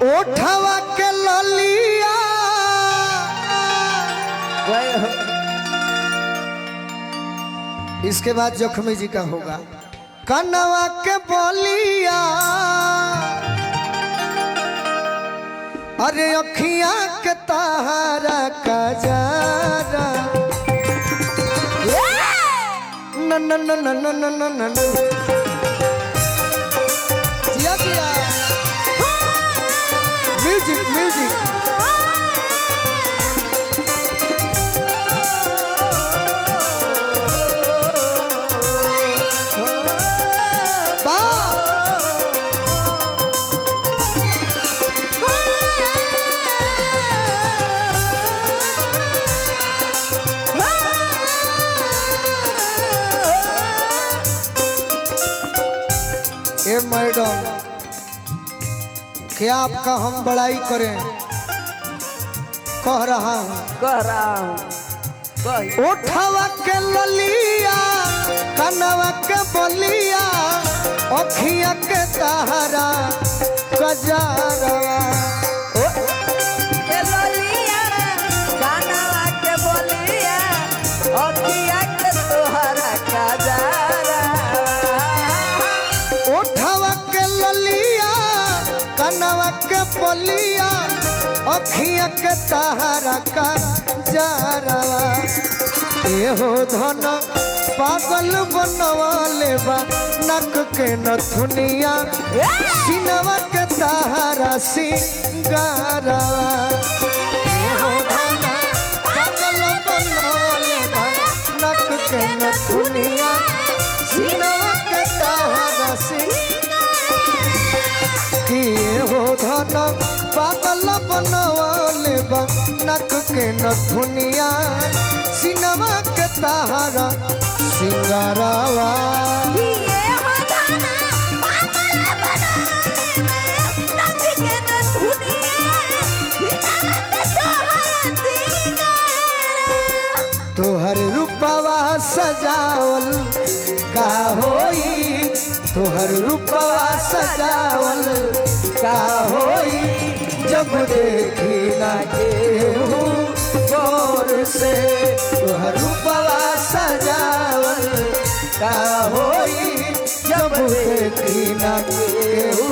ओठवा के ललिया इसके बाद जख्मी जी का होगा कनवा के बोलिया अरे अखियां के तारा का जारा न न न न न न न न जिया जिया म्यूजिक म्यूजिक मैडम क्या आपका हम बड़ाई करें कह रहा हूँ उठवा के ललिया कनवा के बलिया अखिया के तारा कजारा कनवा के बोलिया अखिया के तारा का जारवा हो धन पागल बनवाले बा नक के नथुनिया सिनवा के तारा सिंगारवा हो धन पागल बनवाले बा नक के नथुनिया सिनवा के तारा हो धन पागल बनवाले बा नक के नथुनिया सिनवा के तारा सिंगारवा तोहर रूपवा सजावल का होई तोहर रूपवा सजावल का होई जब देखी ना केहू गौर से तोहर रूपवा सजावल का होई जब देखी ना केहू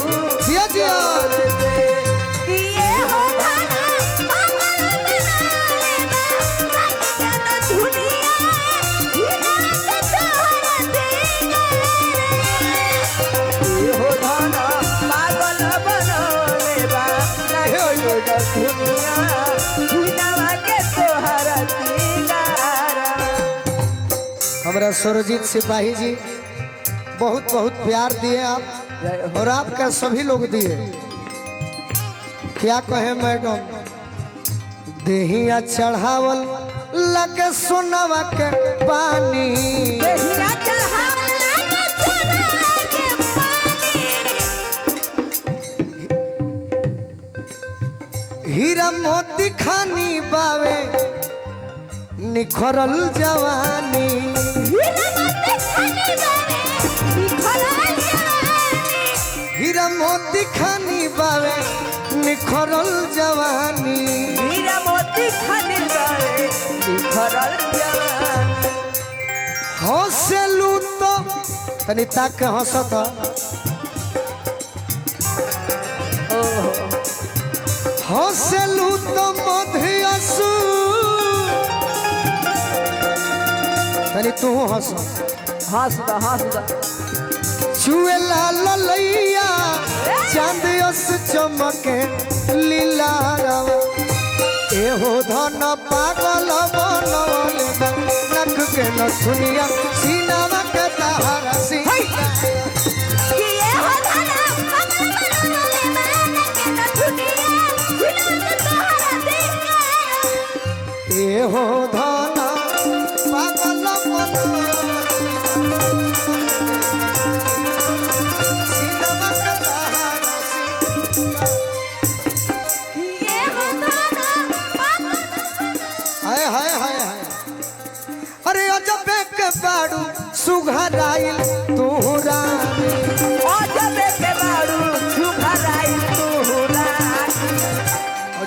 जिया जिया हमारा सुरजीत सिपाही जी बहुत बहुत प्यार दिए आप और आपका सभी लोग दिए क्या कहे मैडम देहिया चढ़ावल लगे सोनवा के पानी हीरा मोती खानी बावे निखरल जवानी हीरा मोती खानी बावे निखरल जवानी हीरा मोती खानी बावे निखरल जवानी हंसलू तो तनी ताक हंसत हंसलू तो मधियसू तनी तू हंस छुए लाल लैया चांदियस चमके लीला एहो धन पागल बनवले नख के नथुनिया सीनावा के तारा एहो धन पागल अरे अजबे के बाड़ू सुघराइल तोरा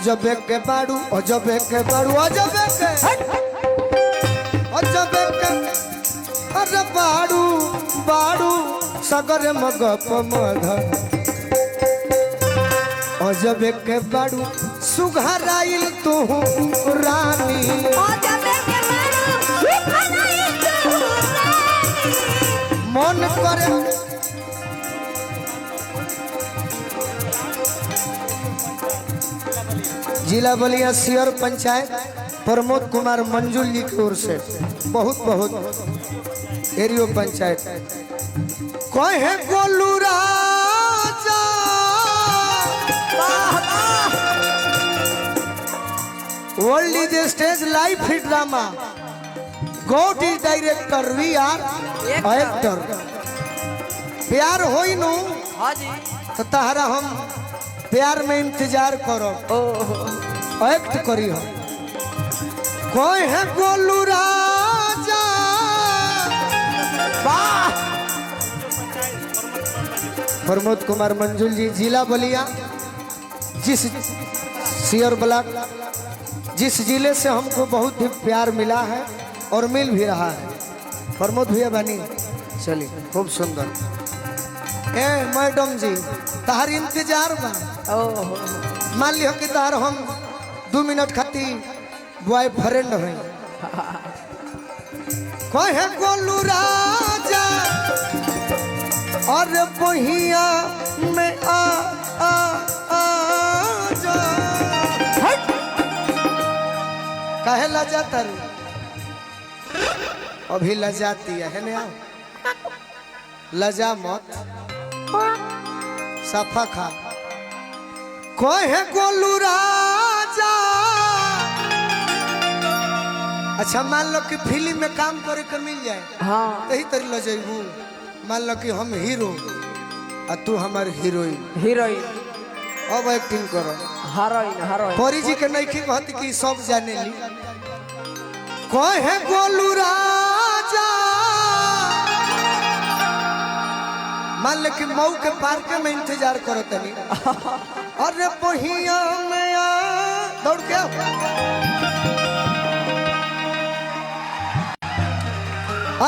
अजबे के बाड़ू अजबे के बाड़ू अजबे के अजबे के अरे बाड़ू बाड़ू सगर मगप मध अजबे के बाड़ू सुघराइल तू रानी मन करे जिला बलिया सियर पंचायत प्रमोद कुमार मंजुल जी की ओर से बहुत बहुत एरियो पंचायत कहे Golu Raja world is stage live hit drama God is director we are actor प्यार होई नु हाँ जी तो तहरा हम प्यार में इंतजार करो एक्ट करी हो कोई है गोलू राजा वाह प्रमोद कुमार मंजुल जी जिला बलिया जिस सियर ब्लॉक जिस जिले से हमको बहुत ही प्यार मिला है और मिल भी रहा है प्रमोद भैया बनी चलिए खूब सुंदर ए मैडम जी तहार इंतजार बा मान लियो कि तार हम 2 मिनट खाती बॉयफ्रेंड है कोई है गोलू राजा और बहिया में आ जा काहे लजा तारू अभी लजाती है ना लजा मत सफा खा कोई है गोलू राजा अच्छा मान लो कि फिल्म में काम करे के मिल जाए हाँ यही तरी ल जाइबू मान लो कि हम हीरो और तू हमार हीरोइन हीरोइन अब एक्टिंग करो हीरोइन हीरोइन परी जी के नहीं कहती कि सब जाने ली कोई है गोलू राजा मान ले कि मऊ के पार्क में इंतजार करो तनी अरे बहिया में आ दौड़ के आओ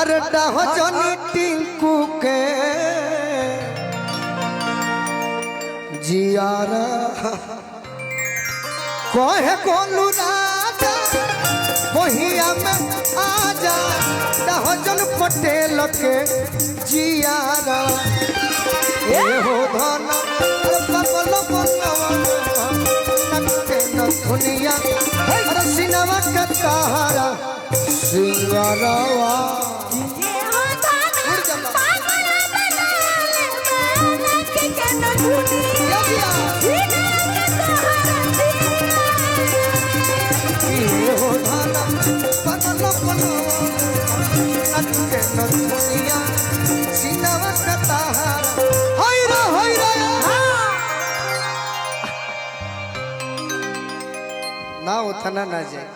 अरे डाहो जनी टिंकू के जियारा कोहे गोलू राजा बहिया में आजा डाहो जन पटेल के जियारा ए हो धन पगल बनवा नके न दुनिया हर सिनवा के सहारा सिंगारवा ना उठना ना जाए।